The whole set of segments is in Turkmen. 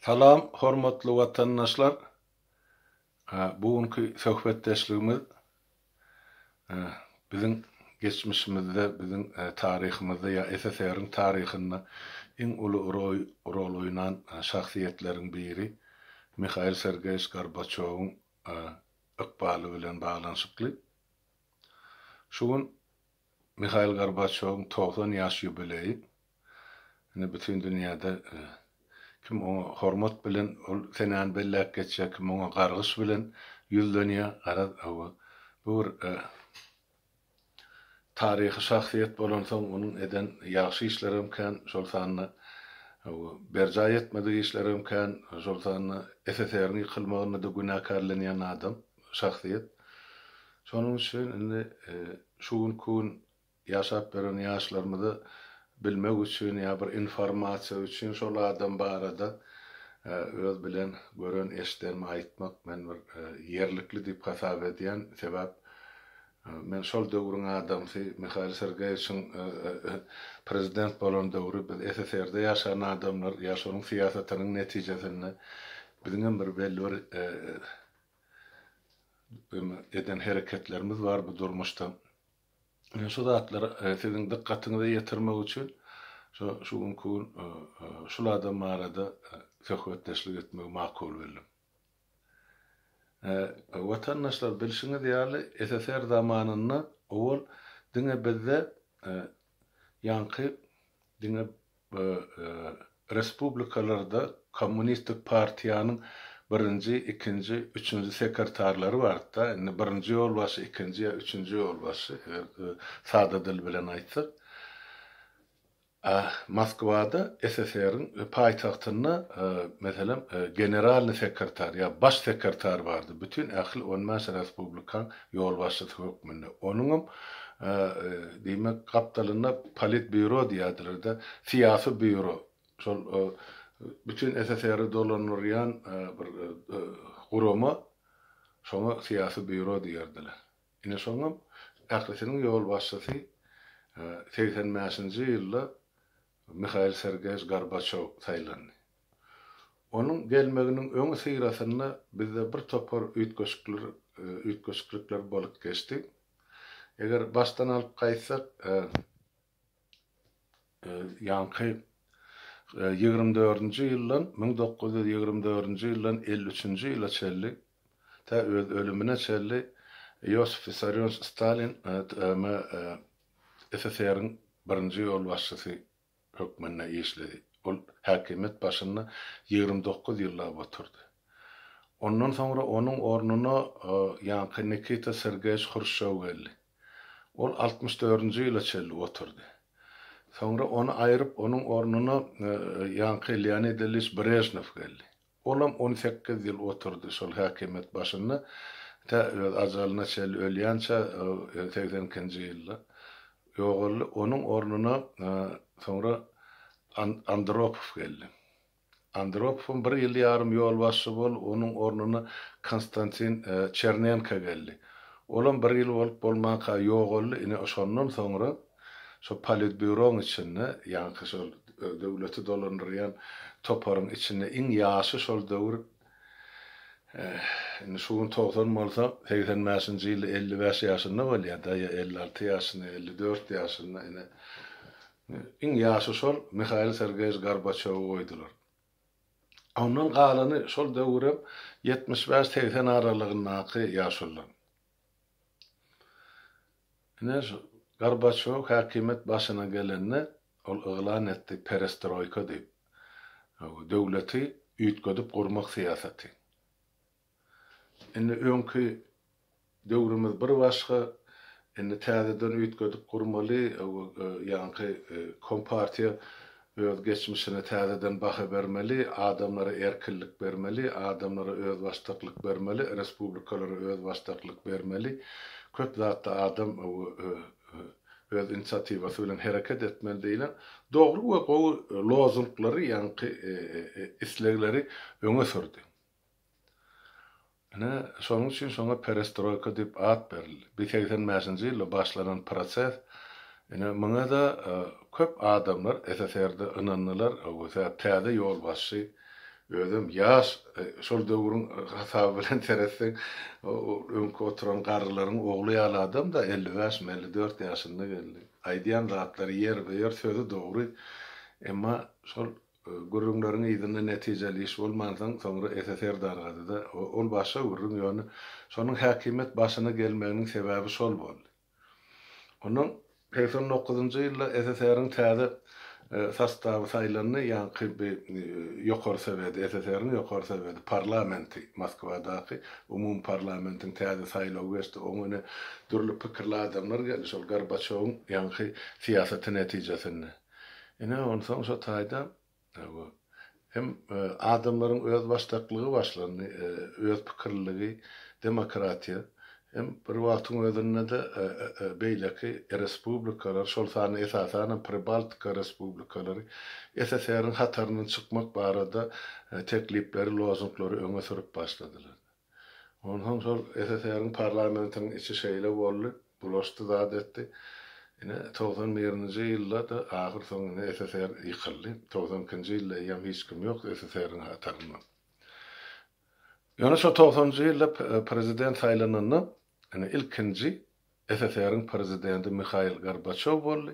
Salam, hormatly vatandaşlar. Bugünkü söhbetdeşligimiz bizim geçmişimizde, bizim tarihimizde ya SSR'ın tarihinde en ulu rol oynayan şahsiyetlerin biri Mikhail Sergeyevich Gorbaçov'un ıkbalı bilen bağlanşykly. Şugun Mikhail Gorbaçov'un 90 yaş yübileyi. Bütün dünyada kim onu hormat bilen ol senan bellek geçe, kim onu gargyş bilen yüzleniyor. Bu tarihi şahsiyet bolan soň onun eden ýaxşy işlerim kan, şol sanna berja etmedi işlerim kan, şol sanna SSR'ni ýykylmagyna da günakarlanýan adam, şahsiyet. Şonuň üçin indi şugun ýaşap beren ýaşlarymyzy bilmek üçin ýa bir informasiýa üçin şol adam barada öz bilen gören eşitlerimi aýtmak men bir ýerlikli diýip hasap edýän sebäp men şol döwrüň adamsy Mikhail Sergeyewiçiň prezident bolan döwrü biz SSR'de ýaşanan adamlar ýaşanyň siýasatynyň netijesinde biziň bir belli bir eden hereketlerimiz var bu durmuşda. Şu zatlara sizin dikkatinizi yetirmek üçin şol adam arada söhbetdeşlik etmek makul bildim. Vatandaşlar bilşiňiz ýaly SSR zamanynda ol diňe bizde ýanky diňe respublikalarda kommunistik partiýanyň birinji, ikinji, üçünji sekretarlary barda. Indi birinji ýolbaşy, ikinji ýa üçünji ýolbaşy sada dil bilen aýtsak. Moskwada SSR'ın paýtagtyna meselem generalny sekretar ýa baş sekretar bardy. Bütün ähli 10 respublikan ýolbaşçy hökmünde. Onuň diýmek kaptalyna politbüro diýerler, siýasy büro. Şol bütün SSR'ı dolanýan bir gurama şoňa siýasy büro diýerdiler. Ine şoňa ählisiniň ýolbaşçysy 85-nji ýylda Mikhail Sergeyevich Gorbaçov saýlandy. Onuň gelmeginiň öňü syrasyna bizde bir topar üýtgeşiklikler bolup geçdi. Eger baştan alyp gaýtsak, ýanky 24-nji ýyldan 1924-nji ýyldan 53-nji ýyla çelli ta öz ölümine çelli Yosif Vissarionovich Stalin SSR'ın birinji ýolbaşçysy hökmüne işledi. Ol häkimet başynda 29 ýyllap oturdy. Ondan soňra onuň ornuna ýanky Nikita Sergeyevich Khrushchev geldi. Ol 64-nji ýyla çelli oturdy. Soňra onu aýryp onuň ornuna ýanky Leonid Ilyich Brezhnev geldi. Olam 18 ýyl oturdy şol häkimet başynda. Ta öz ajalyna çelli ölýänçe 82-nji ýylda ýogurly onuň ornuna soňra Andropov geldi. Andropov'un bir ýyl ýarym ýolbaşçy bolup, onuň ornuna Konstantin Chernenko geldi. Olam bir ýyl bolup bolmaka ýogurly, ine şondan soňra şo politbüroň içinde, ýanky şol döwleti dolandyrýan toparyň içinde iň ýaşy şol döwür şuň 90 bolsa 85-nji ýyl 55 ýaşynda bolýar da 56 ýaşynda 54 ýaşynda ine iň ýaşy şol Mikhail Sergeyevich Gorbaçow goýdular. Ondan galany şol döwür 75-80 aralygyndaky ýaşlar. Ine Gorbaçow häkimet başyna gelende ol ýylan etdi perestroika diýip. Döwleti üýtgedip gurmak siýasaty. Indi öňkü döwrümüz bir başga, indi täzeden üýtgedip gurmaly, ýanky kompartiýa öz geçmişine täzeden baha bermeli, adamlara erkinlik bermeli, adamlara öz başdaklyk bermeli, respublikalara öz başdaklyk bermeli. Köp zatda adam öz inisiativasy bilen hereket etmeli diýilen dogry we gowy lozunglary ýanky islegleri öňe sürdi. Şonuň üçin şoňa perestroika diýip ad berildi. 1985-nji ýylda başlanan proses muňa da köp adamlar SSR'de ynandylar, täze ýolbaşçy Ödüm yaz şol döwrüň hasabı bilen teretsek öňkü oturan garrylaryň ogly ýaly adam da 55-54 ýaşynda geldi. Aýdýan zatlary yer ber sözü dogry. Emma şol gurrunlaryň ýygyny netijeli iş bolmansaň soňra SSR dargady da ol başa gurrun ýöne şonuň häkimet başyna gelmeginiň sebäbi şol boldy. Onuň 89-njy ýylda SSR'ň täze sastavı sayılarını yankı bir yukarı seviyede, SSR'nin yukarı seviyede parlamenti Moskva'daki umum parlamentin təzə sayılağı geçti. Onu türlü pikirli adamlar geldi. Sol Gorbaçov'un yankı siyaseti neticesinde. Ondan sonra tayda hem adamların öz baştaklığı başlandı, öz pikirliliği, demokratiya, hem bir wagtyň özünde de beýleki respublikalar, şol sany esasanen Pribaltika respublikalary SSR'ň hatarynyň çykmak barada teklipleri, lozunglary öňe sürüp başladylar. Ondan şol SSR'ň parlamentiniň içi şeýle boldy, bulaşdy zat etdi. 91-nji ýylda ahyr soňunda SSR ýykyldy. 92-nji ýylda ýam hiç kim ýok SSR'ň hatarynyň. Ýöne şo 90-njy ýylda prezident saýlananda ilkinji SSR'ň prezidenti Mikhail Gorbaçov boldy.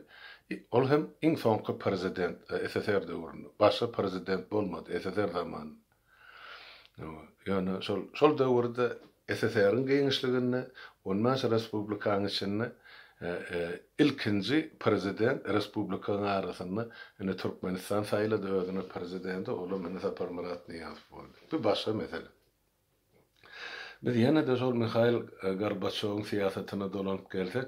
Ol hem iň soňky prezident SSR döwründe. Başga prezident bolmady SSR zamanında. Ýöne şol döwürde SSR'ň geňişliginde, ondan sonra respublikanyň içinde ilkinji prezident respublikanyň arasynda Türkmenistan saýlady özüne prezidenti, olam Sapar Murat Niýazow boldy. Bu başga mesele. Biz ýene de şol Mikhail Gorbaçowyň siýasatyna dolanyp gelsek,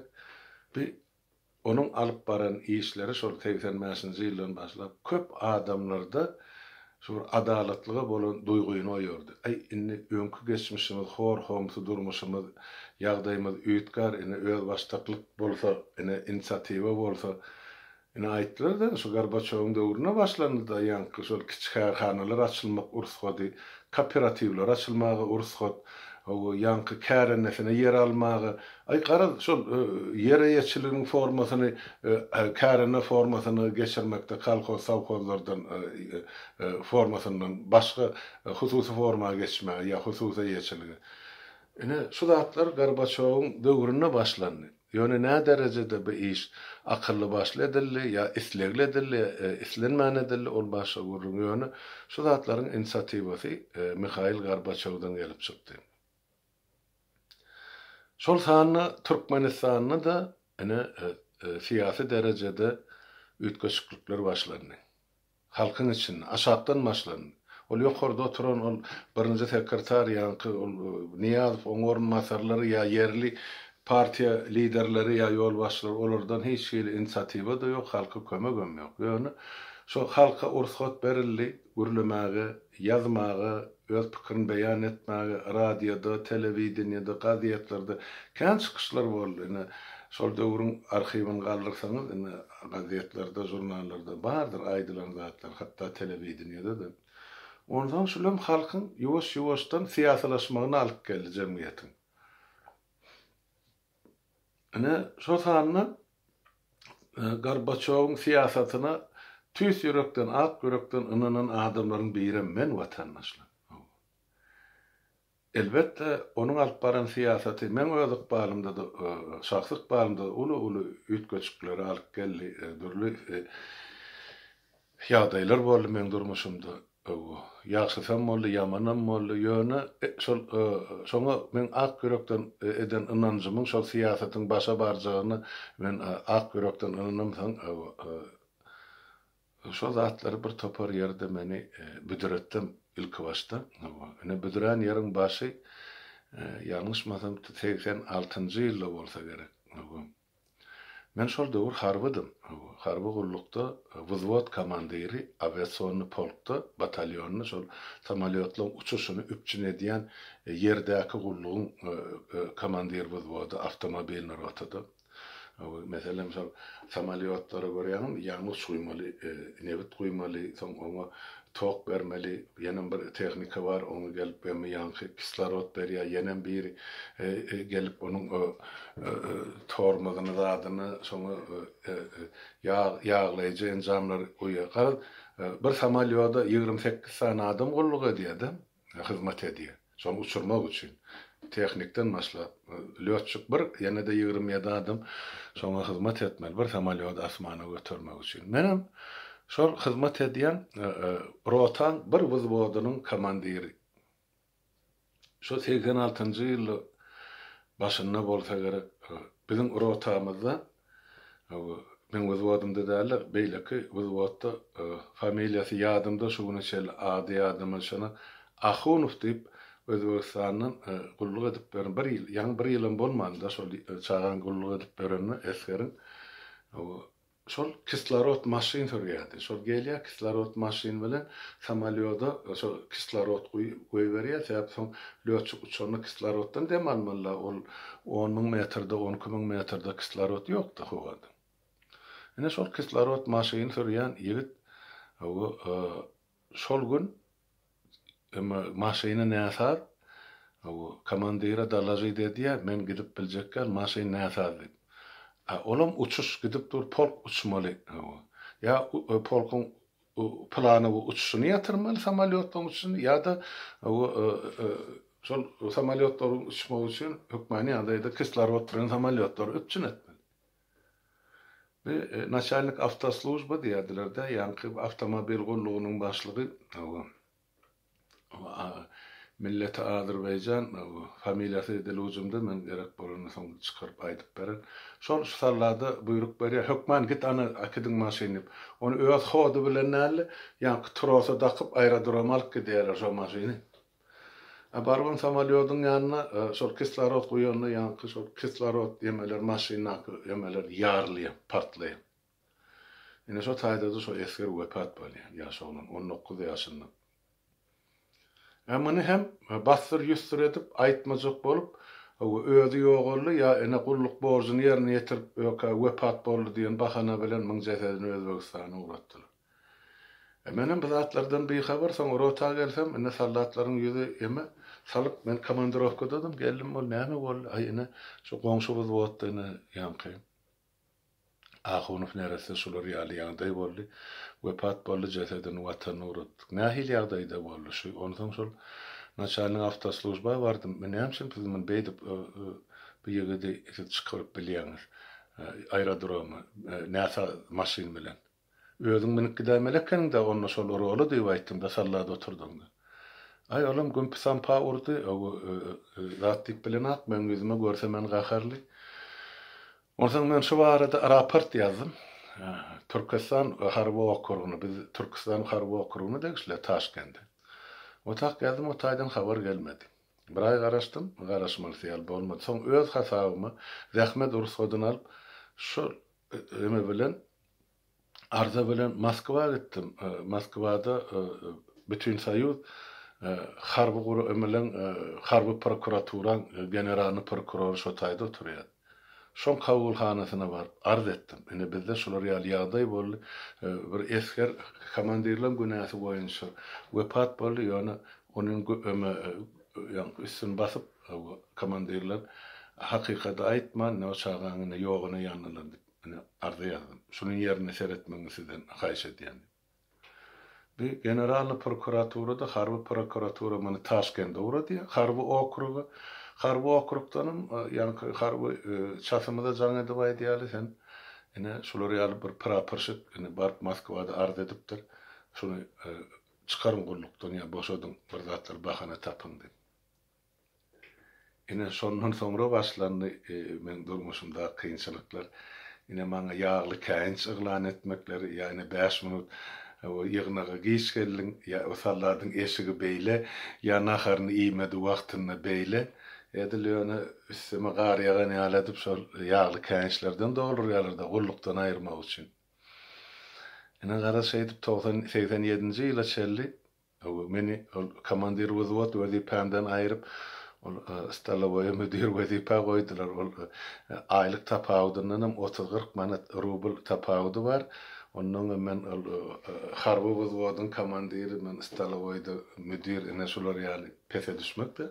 onuň alyp baran işleri şol 85-nji ýyldan başlap köp adamlarda şu adalatlyga bolan duýguny oýurdy. Indi öňkü geçmişimiz, horhomsy durmuşymyz, ýagdaýymyz üýtkar, öz baştaklyk bolsa, inisiatiwa bolsa, aýtdylar da şu Gorbaçowyň döwrüne başlandy da ýanky şol kiçik härhanalar açylmak ursady, kooperativler açylmagy ursady, o yankı kärennefine yer almagy, gara şol ýere ýetçiligiň formasyny, kärenne formasyny geçirmekde kolhoz, sowhozlardan formasyndan başga hususy formaga geçmegi ýa hususy ýetçiligi. Şu zatlar Gorbaçowyň döwrüne başlandy. Ýöne nä derejede bu iş akylly başladyldy ýa islegledildi, islenmäne edildi, ol başa gurrun ýöne şu zatlaryň inisiatiwasy Mikhail Gorbaçowdan gelip çykdy. Şol sany Türkmenistanyny da siyasi derejede ütköçlükler başlandy. Halkyň için aşakdan başlandy. Ol ýokarda oturan ol birinji sekretar ýa-ni Niýazow oňormasarlary ýa yerli partiýa liderleri ýa ýol başlary olardan hiç şeýle inisiatiwa da ýok, halka kömek ýok. Ýöne şo halka ursat berildi, gürlemäge, ýazmagy, öz pikirini beýan etmäge, radioda, telewizionyada, gazetlarda kän çykyşlar boldy. Şol döwrüň arhiwini galdyrsaňyz, gazetlarda, jurnallarda bardyr aýdylan zatlar, hatda telewizionyada da. Ondan şolem halkyň ýuwaş-ýuwaşdan siýasalaşmagyna alyp geldi jemgyýetiň. Şo sany Gorbaçowyň siýasatyna tüýs ýürekden, ak ýürekden ınanan adamlaryň biri men watandaşlar. Elbette onuň alyp baran siýasaty men öz ykbalymda da, şahsy ykbalymda uly ütköçlükleri alyp geldi, durly ýagdaýlar boldy men durmuşymda. Ýaşasam boldy, ýamanam boldy, ýöne şoňa men ak ýürekden eden ynanjymyň şol siýasatyň başa barjagyny men ak ýürekden ynanamsaň şol zatlary bir topar ýerde meni büdüretdim ilki başta. Büdüren ýeriň başy ýalňyşmasam 86-njy ýylda bolsa gerek. Men şol döwür harbydym. Harby gullukda wзвод komandiri aviasiýony polkda batalýonyny şol samolyotlaryň uçuşyny üpçün edýän ýerdäki gullugyň komandiri wзвода awtomobilini rotada. Meselem şol samolyotlara görýäňim ýalňy suýmaly, nebit guýmaly, soňra tok bermeli, ýene bir tehnika bar, onu gelip bemi ýanky kislorod berýär, ýene biri gelip onuň tormagyny zadyny, soňra ýaglaýjy enjamlar goýýar. bir samalyoda 28 sany adam golluk edýärdi, hyzmat edýär. Şonu uçurmak üçin. Teknikden başla lötçük bir ýene-de 27 adam şoňa hyzmat etmeli bir samalyoda asmana götürmek üçin. Menem şol hyzmat edýän rotan bir wzwodynyň komandiri. Şo 86-njy ýyly başynda bolsa gerek bizim rotamyzda men wzwodymda däller, beýleki wzwodda familiýasy ýadymda şuny şel ady ýadyma şuna Ahunov diýip Özbegistanyň gulluk edip beren bir ýyl, ýa bir ýylym bolmanda şol çagan gulluk edip berenni eskerin şol kislorod maşyn sürýärdi. Şol gelýär kislorod maşyn bilen samalyoda şol kislorod goýup berýär, sebäp soň lötçük uçanyň kisloroddan dem almaly. Ol 10.000 metrde, 12.000 metrde kislorod ýokdy howada. Ene şol kislorod maşyn sürýän ýigit şol gün maşyny näsar komandira dalagy dediýär, men gidip biljekkäl maşyn näsar diýip. Olam uçuş gidip dur polk uçmaly. Ya polkun plany uçuşyny ýatyrmaly samalyotdan uçuşyny ýa-da şol samalyotlaryň uçmagy üçin hökmani ýa-da kislorod bilen samalyotlar öpçün etmeli. Ve начальник автослужба diýerdiler-de, ýa-ni avtomobil gollugynyň başlygy Milleti Azerbaycan familiýasy Deluzumda men gerek bolany soň çykaryp aýdyp beren. Şol sarlarda buyruk berýär. Hökman git ana akidiň maşyny. Onu öz hody bilen näli, ýa-ni trosa dakyp aerodrom alyp gidýärler şol maşyny. Barwan samalyodyň ýanyna şol kislorod goýanyny, ýa-ni şol kislorod ýemeler maşyna ýemeler ýarly, partlaýar. Ine şo taýda şo esker wepat bolýar. Ýaşagyň 19 ýaşynda. Amany hem bassyr ýüzsür edip aýtmajak bolup, özi ýogurly ýa ene gulluk borjyny ýerine ýetirip wepat boldy diýen bahana bilen myň jesedini Özbegistana uğratdylar. Menem bu zatlardan beýhabar soň rota gelsem, ene sallatlaryň ýüzi eme salyp men komandirovkadadym, geldim bol näme bol, ay ene şu goňşubuz wagtda ýanky. Ahunov neresi şular ýaly ýagdaý boldy. Wepat boldy jesedini watanyna uğratdyk. Nähil ýagdaýda boldy şu. Ondan şol начальник автослужба bardym. Men näçin bizim beýdip bu ýerde çykyryp bilýäňiz. Aerodromy, näsa maşyn bilen. Özüň minip gidemelekkäňde onda şol roly diýip aýtdym da sallada oturdum. Ay olam gümpüsam pa urdy, zatdyk bilen ak men gözüme görsem men gaharly. Ondan men şu barada raport ýazdım. Türkistan harby okuryny, biz Türkistan harby okuryny degisler Taşkentde. O tak geldim, o taýdan habar gelmedi. Bir ay garaşdym, garaşmaly ýal bolmady. Soň öz hasabymy zähmet urusgadan alyp şu eme bilen arza bilen Moskwa gitdim. Moskwada bütün Soýuz harby guru emelen harby prokuraturan generalyny prokuror şu taýda oturýar. Şon kabulhanasyna bar arz etdim. Ene bizde şolar ýaly ýagdaý boldy. Bir esker komandirler günäsi boýunça wepat boldy, ýöne onuň üstün basyp komandirler hakykata aýtman, ne çağanyny ýogyny ýanylar diýip ene arz ýazdym. Şunun ýerine seretmeňi sizden haýyş edýän. Bir generalyny prokuraturada harby prokuratura meni Taşkentde urady. Harby okrugdanım, ýani harby çasymyda jaň edip aýdýaly sen. Ene şolar ýaly bir praporşyk ene barp Moskwada arz edipdir. Şunu çykarym gullukdan ýa boşadyň bir zatlar bahana tapyň diýip. Ene şondan soňra başlandy men durmuşymda kynçylyklar. Ene maňa ýagly känç yglan etmekleri, ýani 5 minut ýygnaga giýişgelliň ýa osallaryň eşigi beýle, ýa naharyny iýmedi wagtyna beýle. Edilýöne üstüme gar ýagan ýalyp şol ýagly känçlerden dolurýarlar da gullukdan aýyrmak üçin. Ene garas edip 87-nji ýyla çelli, meni komandir wezwat wezipenden aýryp stalovoy müdir wezipa goýdylar. Aýlyk tapawdyndan 30-40 manat rubl tapawdy bar. Ondan men harby wezwadyň komandiri, men stalovoyda müdir ene şolar ýaly pese düşmekde.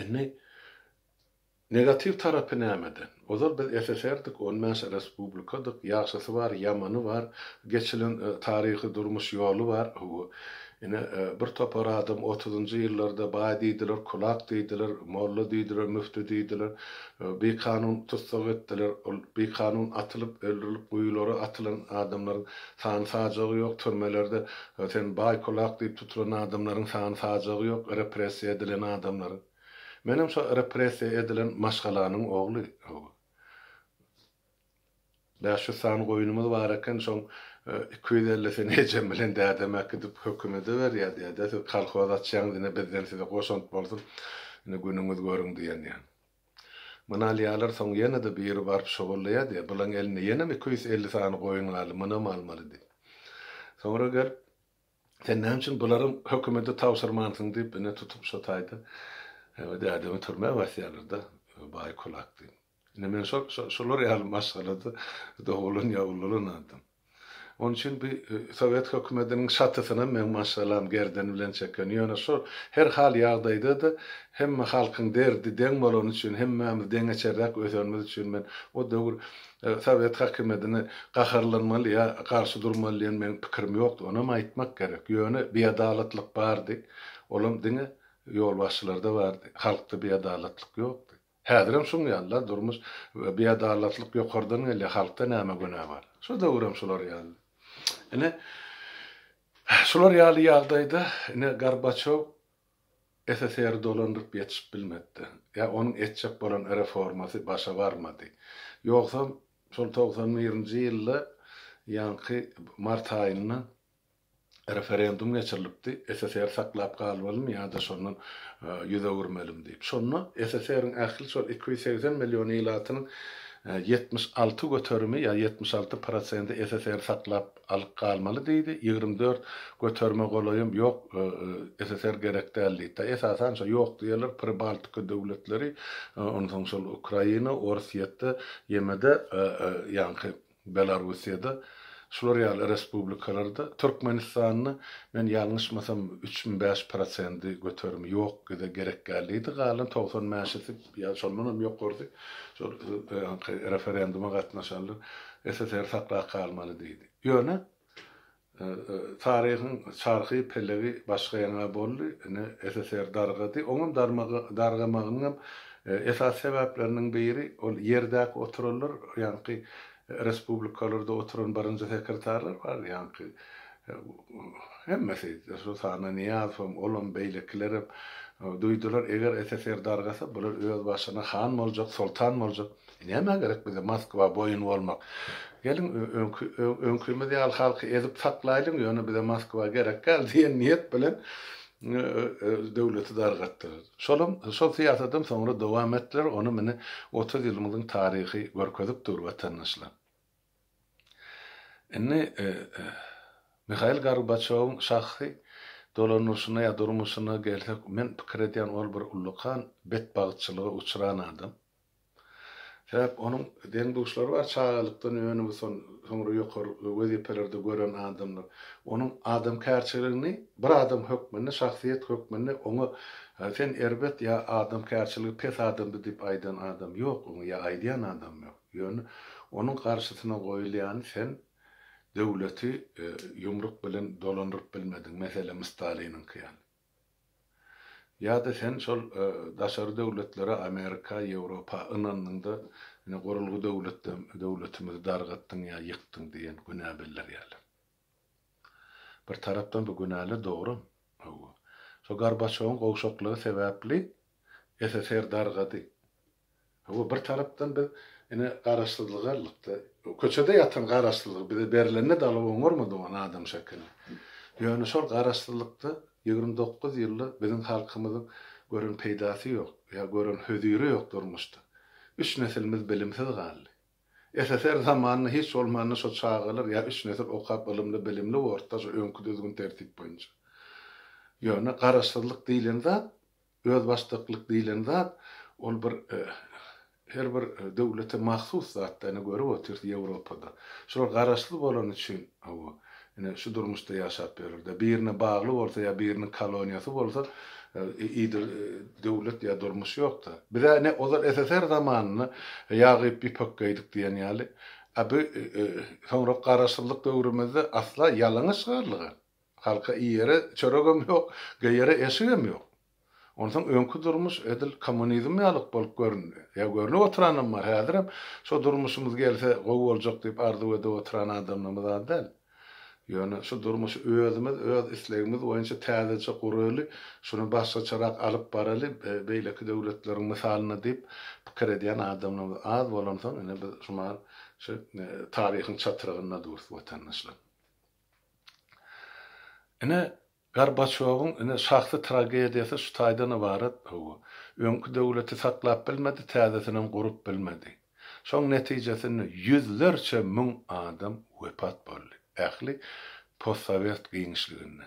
Enne negativ tarafı nämeden? Ozal biz SSR'dik, onmans respublikadyk, ýaşasy var, ýamany var, geçilen tarihi durmuş ýolu var. Ine bir topar adam 30-njy ýyllarda baý diýdiler, kulak diýdiler, molla diýdiler, müftü diýdiler, bir kanun tutsak etdiler, bir kanun atylyp, öldürilip, guýulary atylan adamlaryň sany sajagy ýok, türmelerde sen baý kulak diýip tutulan adamlaryň sany sajagy ýok, repressiýa edilen adamlaryň. Menim şu repressiýa edilen maşgalanyň ogly. Şu san goýunumuz bar eken, şoň 250 sene ejem bilen dädemek edip hökümeti berýär diýär. Kalkoz atýan dine bizden size goşant bolsun. Ine günüňiz görüň diýen ýa. Mana ýalar soň ýene de bir barp şogullaýar diýär. Bulan eline ýene 250 sany goýunlaly, mana almaly diýär. Soňra gel sen näme üçin bularyň hökümeti tawsyrmansyň diýip ine tutup şotaýdy. Dädemi türme wasýarlarda baý kulak diýip. Ine men şolar ýaly maşgalady dogulun ýawulun adam. Onun için bir Sovet hökümetinin şatysyna men maşalam gerden bilen çeken. Ýöne şol her hal ýagdaýda da hemme halkyň derdi deň bolan üçin hemmemiz deň geçerek özörmiz üçin men o döwür Sovet hökümetine gaharlanmaly ýa garşy durmaly diýen men pikirim ýokdy. Ona aýtmak gerek. Ýöne beadalatlyk bardy. Olam diňe ýol başçylarda bardy. Halkda beadalatlyk ýokdy. Häzirim şuň ýaly durmuş beadalatlyk ýokardan gelýär. Halkda näme günah bar? Şu döwürem şolar ýaly. Ine şolar ýaly ýagdaýda ine Gorbaçow SSR dolandyryp ýetişip bilmedi. Ya onuň etjek bolan reformasy başa barmady. Ýogsa şol 91-nji ýylda ýanky mart aýynda referendum geçirilipdi. SSR saklap galybalmy ýa-da şondan ýüze gürmelim diýip. Şonu SSR'in ähli şol 280 million ýylatynyň 76 götörme ya 76% SSR saklap alyp galmaly diýdi. 24 götörme golaýym ýok, SSR gerek däldi. Esasan şo ýok diýerler Pribaltika döwletleri, ondan soň Ukraina, Orsiýetde, Ýemede, ýanky Belarusiýada, şolar ýaly respublikalarda, Türkmenistanyny men ýalňyşmasam 35% götörme ýok gide gerek geldi. Galan 90% ýa şondan ýok gordy. Şol referenduma gatnaşanlar SSR saklap galmaly diýdi. Ýöne tarihin çarhy pelegi başga ýana boldy. SSR dargady. Onuň dargamagynyň esas sebäpleriniň biri ol ýerdäki oturullar, ýani respublikalarda oturan barınca sekreterler var, ýani hemmesi şu sana Niyazov, olan beýleklerim duýdular, eger SSR dargasa bular öz başyna han boljak, sultan boljak. Näme gerek bize Moskwa boyun bolmak? Gelin öňkümizde ýaly halky ezip saklaýlyň, ýöne bize Moskwa gerek gel diýen niýet bilen döwleti dargatdyr. Şol syýasatdan soňra dowam etdiler, onu meni 30 ýylymyň taryhy görkezip dur watandaşlar. Enne Mikhail Gorbaçowyň şahsy dolanuşyna ýa durmuşyna gelsek, men pikir edýän ol bir ullukan betbagtçylyga uçuran adam. Sebäp onuň deňduşlary var, çağalykdan öňüne soňra ýokary wezipelerde gören adamlar. Onuň adam kärçiligini, bir adam hökmünde, şahsiýet hökmünde onu sen erbet ýa adam kärçiligi pes adamdy diýip aýdan adam ýok, onu ýa aýdýan adam ýok. Ýöne onuň garşysyna goýulýan sen döwleti yumruk bilen dolandyryp bilmediň, meselem Staliniň kıyan. Ýa-da sen şol daşary döwletlere Amerika, Ýewropa ynanynda gorulgy döwletimizi dargatdyň ýa ýykdyň diýen günä beller ýaly. Bir tarapdan bu günäle dogry. Şo Gorbaçowyň gowşaklygy sebäpli SSR dargady. Bir tarapdan biz garaşsyzlyga alykdy. Köçede ýatan garaşsyzlyk bize berilende dalyp oňarmady o adam şekli. Ýöne şol garaşsyzlykda 29 ýylda biziň halkymyzyň gören peýdasy ýok, ýa gören hödüri ýok durmuşdy. 3 nesilimiz bilimsiz galdy. SSR zamanında hiç olmagyny şo çağılar ýa 3 nesil okap bilimli orta öňkü düzgün tertip boýunça. Ýöne garaşsyzlyk diýilen zat, öz başlyklyk diýilen zat, ol bir her bir döwlete mahsus zatdan görüp oturdy Ýewropada. Şol garaşly bolan üçin Ine şu durmuşda yaşap verirdi. Birine bağlı bolsa ya birinin kolonyası bolsa iyidir devlet ya durmuş yoktu. Bir de ne olar SSR zamanını yağıp bir pökkeydik diyen yani. Abi sonra qarasızlık dövrümüzde asla yalanı sığarlığı. Halka iyi yere çörөгüm yok, gayere eşigem yok. Ondan önkü durmuş edil komünizm ýalyk bolup görünýär. Ya görünüp oturanım var häzirim. Şo durmuşumuz gelse gowy boljak diýip arzu edip oturan adamlarymyz däl. Ýöne şu durmuş özümiz, öz islegimiz boýunça täzece guraly, şunu başgaçarak alyp baraly, beýleki döwletleriň misalyna diýip pikir edýän adamlarymyz az bolansoň, ine biz şumar şu taryhyň çatyrygyna durýar watandaşlar. Ine Gorbaçowyň ine şahsy tragediýasy şu taýdan ibaret bu. Öňkü döwleti saklap bilmedi, täzesini gurup bilmedi. Şoň netijesinde yüzlerçe müň adam wepat boldy. Ähli postsovet giňişliginde.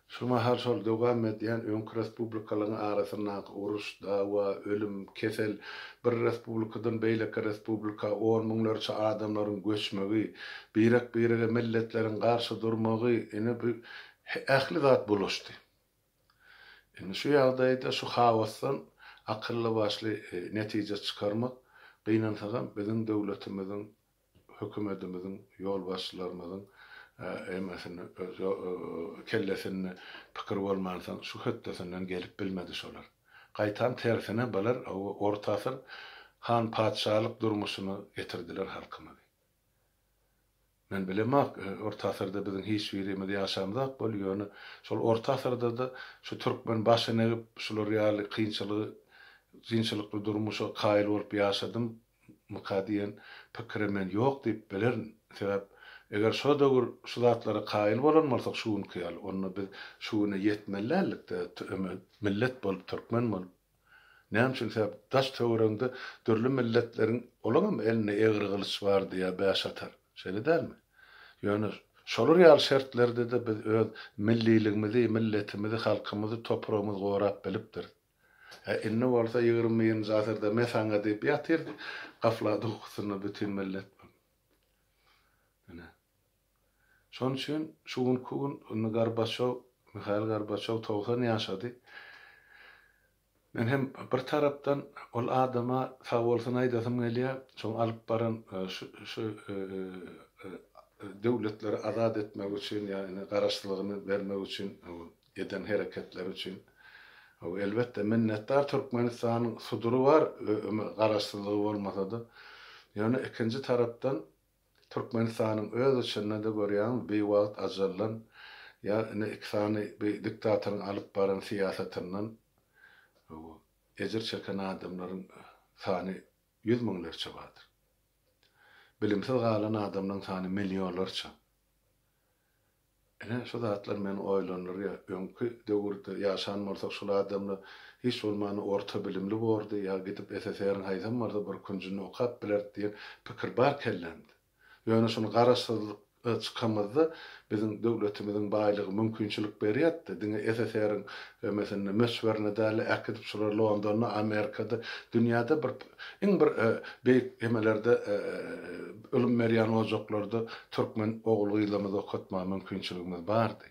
Şu mahal şol dowam edýän öňkü respublikalaryň arasynda uruş, dawa, ölüm, kesel bir respublikadan beýleki respublika 10 müňlerçe adamlaryň göçmegi, birek-birege milletleriň garşy durmagy, ine bu ähli zat buluşdy. Ine şu ýagdaýda şu hawasdan akylly başly netije çykarmak gynansagan biziň döwletimiziň, hökümetimiziň, ýolbaşçylarymyzyň emasini kellesini pikir bolmansan şu höttesinden gelip bilmedi şolar. Gaýtan tersine balar orta asyr han padşahlyk durmuşyny getirdiler halkyma. Men bilemek orta asyrda biziň hiç birimiz ýaşamdak bolýany. Şol orta asyrda da şu türkmen başyna şular ýaly kynçylygy, zinçilikli durmuşy kaýyl bolup ýaşadym. Mukadiyen pikirimen ýok diýip bilerin. Sebäp eger şo döwür şu zatlara kaýyl bolanmalsak şuň kyýal, onu biz şuňa ýetmelerlikde millet bolup türkmen bolup. Näme üçin sebäp daş töwerende dörli milletleriň olanam eline egri gylyç bar diýe bäş atar. Şeýle dälmi? Ýöne şolar ýaly şertlerde de biz öz milliligimizi, milletimizi, halkymyzy, toprağymyzy gorap bilipdir. Inne bolsa 20-nji asyrda mesaňa diýip ýatyrdy. Gaflady okusyny bütün millet. Şoň üçin şuň gün Gorbaçow, Mikhail Gorbaçow 90 ýaşady. Men hem bir tarapdan ol adama sag bolsun aýdasym gelýär, şoň alyp baran şu döwletleri azad etmek üçin, ýani garaşsylygyny bermek üçin eden hereketler üçin elbette minnetdar Türkmenistanyň sudury bar, garaşsylygy bolmasa-da. Ýani ikinji tarapdan Türkmenistanyň öz içinde de görýän beýwagt ajallan ýa iksany diktatoryň alyp baran siýasatynyň ejir çeken adamlaryň sany 100 müňlerçe bardyr. Bilimsiz galan adamlaryň sany milliýonlarça. Ene şu zatlar men oýlanýar ýa öňkü döwürde ýaşan bolsak şol adamlar hiç bolmany orta bilimli boldy ýa gidip SSR'ň haýsam barda bir kunjyny okap biler diýen pikir bar kellendi. Ýöne şonu garaşsyzlyk çykamazda biziň döwletimiziň baýlygy mümkinçilik berýärdi. Diňe SSR'ň meseleni meşwerine däli äkidip şular Londonda, Amerikada, dünýäde bir beýik emelerde ölüm merýän ojaklarda türkmen ogulgylymyzy okutma mümkinçiligimiz bardy.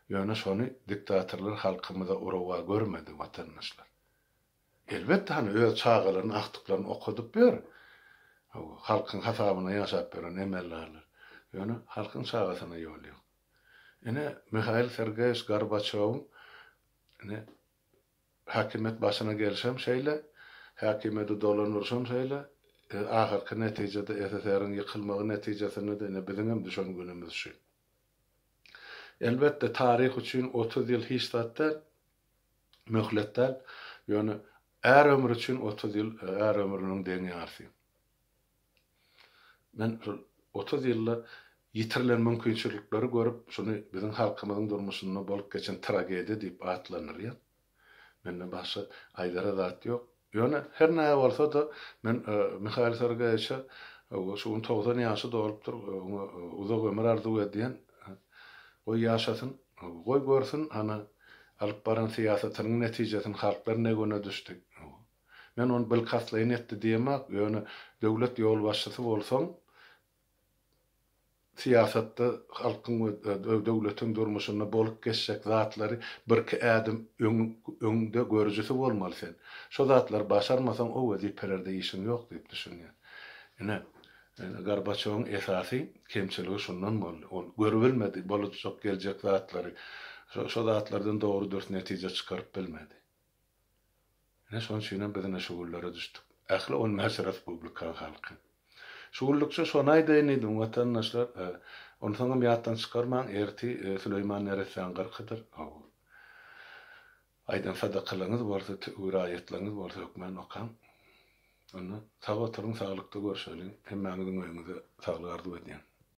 Ýöne şonu diktatorlar halkymyza urawa görmedi watandaşlar. Elbetde hani öz çağalaryny, aktyklaryny okudyp ber. Halkyň hasabyna ýaşap beren emellerler. Ýöne halkyň çağasyna ýol ýok. Ene Mikhail Sergeyevich Gorbaçow hakimet başyna gelsem şeýle, hakimeti dolanursam şeýle, ahirki netijede SSR'ň ýykylmagy netijesinde de biziň hem düşen günümüz şu. Elbette tarih üçin 30 ýyl hiç zatda möhletler, ýöne är ömür üçin 30 ýyl är ömrüniň deňi ýarsy. Men 30 ýylda ýitirilen mümkinçilikleri görüp, şunu biziň halkymyzyň durmuşyna bolup geçen tragediýa diýip atlanýar. Mende başga aýdara zat ýok. Ýöne her näme bolsa da men Mikhail Sergeyeviçe şu 90 ýaşy dolupdyr, uzak ömür arzu edýän o ýaşasyn, goý görsün ana alyp baran siýasatynyň netijesini halklar ne göne düşdi. Men onu bilkaslaýyn etdi diýmek, ýöne döwlet ýolbaşçysy bolsam siyasatda halkyň we döwletiň durmuşyna bolup geçsek zatlary bir-iki ädim öňde görjüsi bolmaly sen. Şo zatlar başarmasaň o wezipelerde işiň ýok diýip düşünýär. Ine Gorbaçowyň esasy kemçiligi şundan boldy. Ol görübilmedi, bolajak geljek zatlary. Şo zatlardan dogry dürüst netije çykaryp bilmedi. Ine şoň üçin bizne şugullara düşdik. Ähli ol Mersi Respublika halky. Şugullukça şonaydaýyn edim watandaşlar. Onu soňra ýatdan çykarmaň erti Süleyman Neresen garkydyr. Aýdan sadakalyňyz bolsa, uraýetliňiz bolsa hökmen okan. Onu sag oturuň, saglykda görüşelim. Hemmäňiziň öýüňize saglyk arzu edýän.